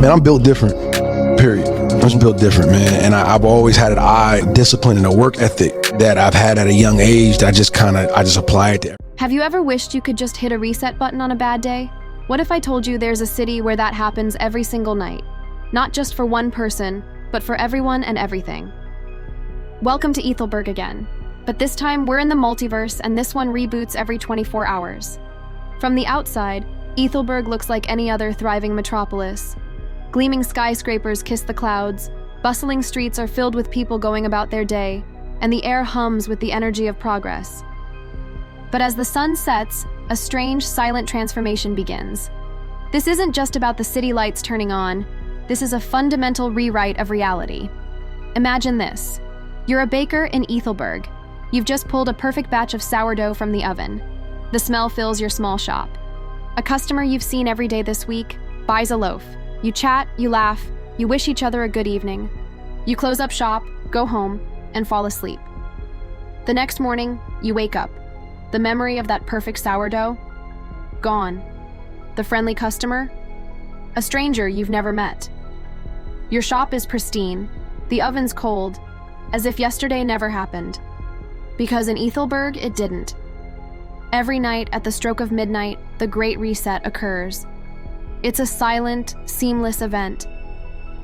Man, I'm built different, period. I'm just built different, man. And I've always had an eye, discipline, and a work ethic that I've had at a young age that I just apply it there. Have you ever wished you could just hit a reset button on a bad day? What if I told you there's a city where that happens every single night? Not just for one person, but for everyone and everything. Welcome to Ethelberg again. But this time, we're in the multiverse, and this one reboots every 24 hours. From the outside, Ethelberg looks like any other thriving metropolis. Gleaming skyscrapers kiss the clouds, bustling streets are filled with people going about their day, and the air hums with the energy of progress. But as the sun sets, a strange, silent transformation begins. This isn't just about the city lights turning on. This is a fundamental rewrite of reality. Imagine this. You're a baker in Ethelberg. You've just pulled a perfect batch of sourdough from the oven. The smell fills your small shop. A customer you've seen every day this week buys a loaf. You chat, you laugh, you wish each other a good evening. You close up shop, go home, and fall asleep. The next morning, you wake up. The memory of that perfect sourdough? Gone. The friendly customer? A stranger you've never met. Your shop is pristine. The oven's cold, as if yesterday never happened. Because in Ethelberg, it didn't. Every night at the stroke of midnight, the Great Reset occurs. It's a silent, seamless event.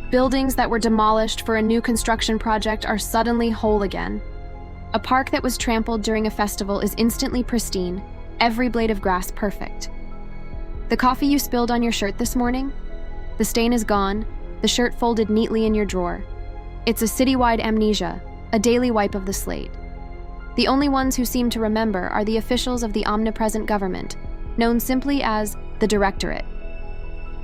Buildings that were demolished for a new construction project are suddenly whole again. A park that was trampled during a festival is instantly pristine, every blade of grass perfect. The coffee you spilled on your shirt this morning? The stain is gone, the shirt folded neatly in your drawer. It's a citywide amnesia, a daily wipe of the slate. The only ones who seem to remember are the officials of the omnipresent government, known simply as the Directorate.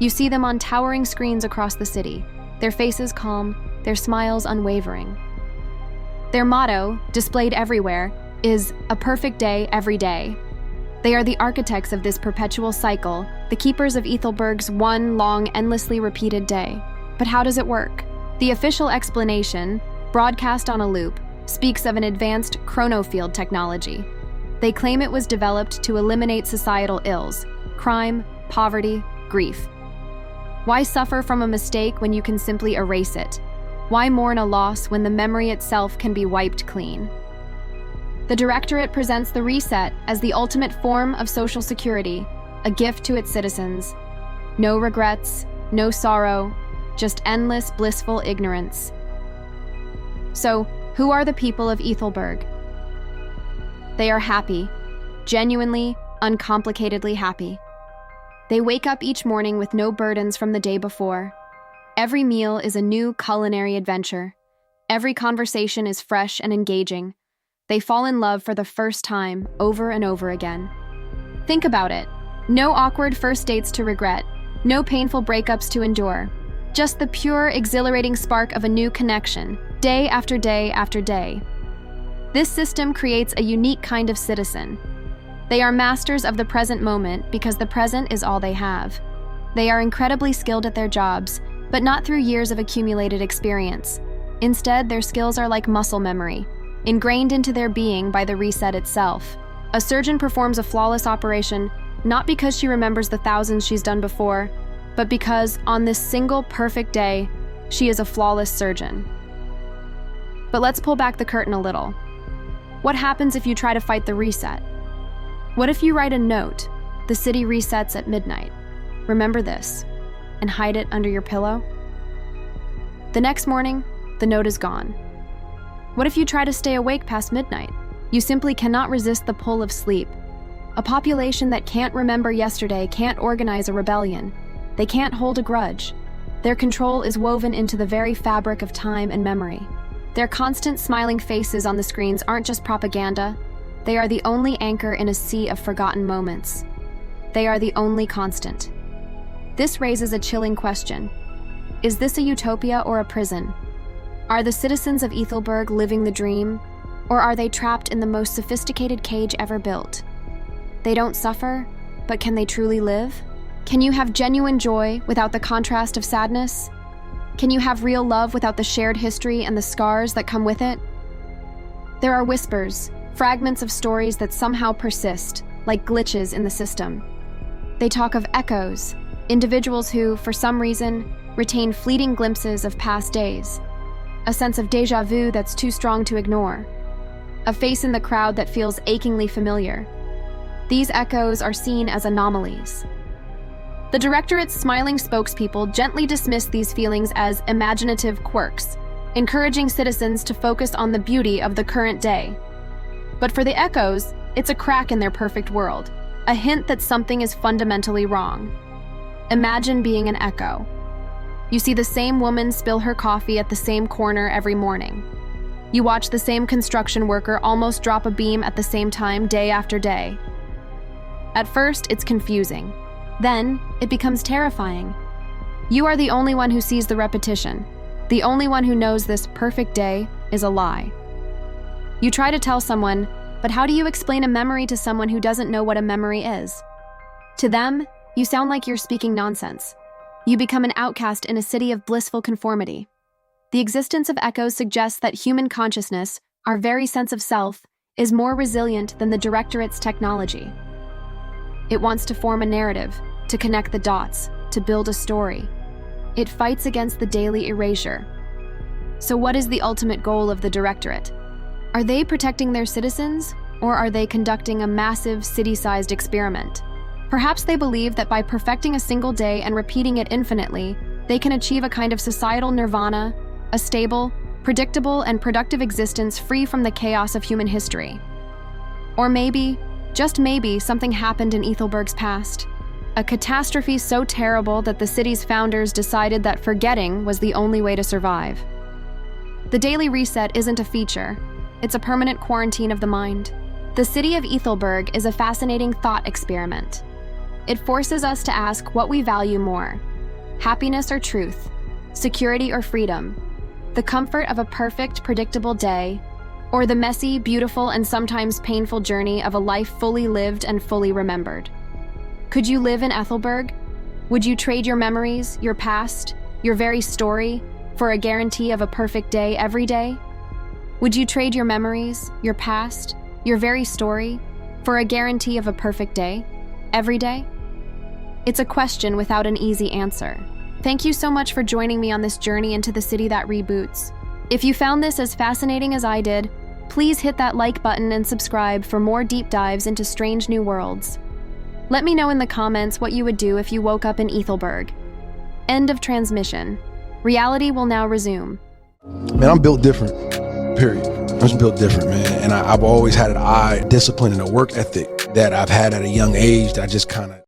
You see them on towering screens across the city, their faces calm, their smiles unwavering. Their motto, displayed everywhere, is "A perfect day every day." They are the architects of this perpetual cycle, the keepers of Ethelberg's one long, endlessly repeated day. But how does it work? The official explanation, broadcast on a loop, speaks of an advanced chronofield technology. They claim it was developed to eliminate societal ills, crime, poverty, grief. Why suffer from a mistake when you can simply erase it? Why mourn a loss when the memory itself can be wiped clean? The Directorate presents the reset as the ultimate form of social security, a gift to its citizens. No regrets, no sorrow, just endless blissful ignorance. So, who are the people of Ethelberg? They are happy, genuinely, uncomplicatedly happy. They wake up each morning with no burdens from the day before. Every meal is a new culinary adventure. Every conversation is fresh and engaging. They fall in love for the first time, over and over again. Think about it. No awkward first dates to regret. No painful breakups to endure. Just the pure, exhilarating spark of a new connection, day after day after day. This system creates a unique kind of citizen. They are masters of the present moment because the present is all they have. They are incredibly skilled at their jobs, but not through years of accumulated experience. Instead, their skills are like muscle memory, ingrained into their being by the reset itself. A surgeon performs a flawless operation, not because she remembers the thousands she's done before, but because, on this single perfect day, she is a flawless surgeon. But let's pull back the curtain a little. What happens if you try to fight the reset? What if you write a note, "The city resets at midnight. Remember this," and hide it under your pillow? The next morning, the note is gone. What if you try to stay awake past midnight? You simply cannot resist the pull of sleep. A population that can't remember yesterday can't organize a rebellion. They can't hold a grudge. Their control is woven into the very fabric of time and memory. Their constant smiling faces on the screens aren't just propaganda. They are the only anchor in a sea of forgotten moments. They are the only constant. This raises a chilling question. Is this a utopia or a prison? Are the citizens of Ethelberg living the dream, or are they trapped in the most sophisticated cage ever built? They don't suffer, but can they truly live? Can you have genuine joy without the contrast of sadness? Can you have real love without the shared history and the scars that come with it? There are whispers, fragments of stories that somehow persist, like glitches in the system. They talk of echoes, Individuals who, for some reason, retain fleeting glimpses of past days. A sense of déjà vu that's too strong to ignore. A face in the crowd that feels achingly familiar. These echoes are seen as anomalies. The Directorate's smiling spokespeople gently dismiss these feelings as imaginative quirks, encouraging citizens to focus on the beauty of the current day. But for the echoes, it's a crack in their perfect world, a hint that something is fundamentally wrong. Imagine being an echo. You see the same woman spill her coffee at the same corner every morning. You watch the same construction worker almost drop a beam at the same time day after day. At first, it's confusing. Then, it becomes terrifying. You are the only one who sees the repetition, the only one who knows this perfect day is a lie. You try to tell someone, but how do you explain a memory to someone who doesn't know what a memory is? To them, you sound like you're speaking nonsense. You become an outcast in a city of blissful conformity. The existence of echoes suggests that human consciousness, our very sense of self, is more resilient than the Directorate's technology. It wants to form a narrative, to connect the dots, to build a story. It fights against the daily erasure. So what is the ultimate goal of the Directorate? Are they protecting their citizens, or are they conducting a massive city-sized experiment? Perhaps they believe that by perfecting a single day and repeating it infinitely, they can achieve a kind of societal nirvana, a stable, predictable, and productive existence free from the chaos of human history. Or maybe, just maybe, something happened in Ethelberg's past. A catastrophe so terrible that the city's founders decided that forgetting was the only way to survive. The daily reset isn't a feature, it's a permanent quarantine of the mind. The city of Ethelberg is a fascinating thought experiment. It forces us to ask what we value more: happiness or truth, security or freedom, the comfort of a perfect, predictable day, or the messy, beautiful, and sometimes painful journey of a life fully lived and fully remembered. Could you live in Ethelberg? Would you trade your memories, your past, your very story, for a guarantee of a perfect day every day? Would you trade your memories, your past, your very story, for a guarantee of a perfect day every day? It's a question without an easy answer. Thank you so much for joining me on this journey into the city that reboots. If you found this as fascinating as I did, please hit that like button and subscribe for more deep dives into strange new worlds. Let me know in the comments what you would do if you woke up in Ethelberg. End of transmission. Reality will now resume. Man, I'm built different, period. I'm just built different, man. And I've always had an eye, discipline, and a work ethic that I've had at a young age that I just kind of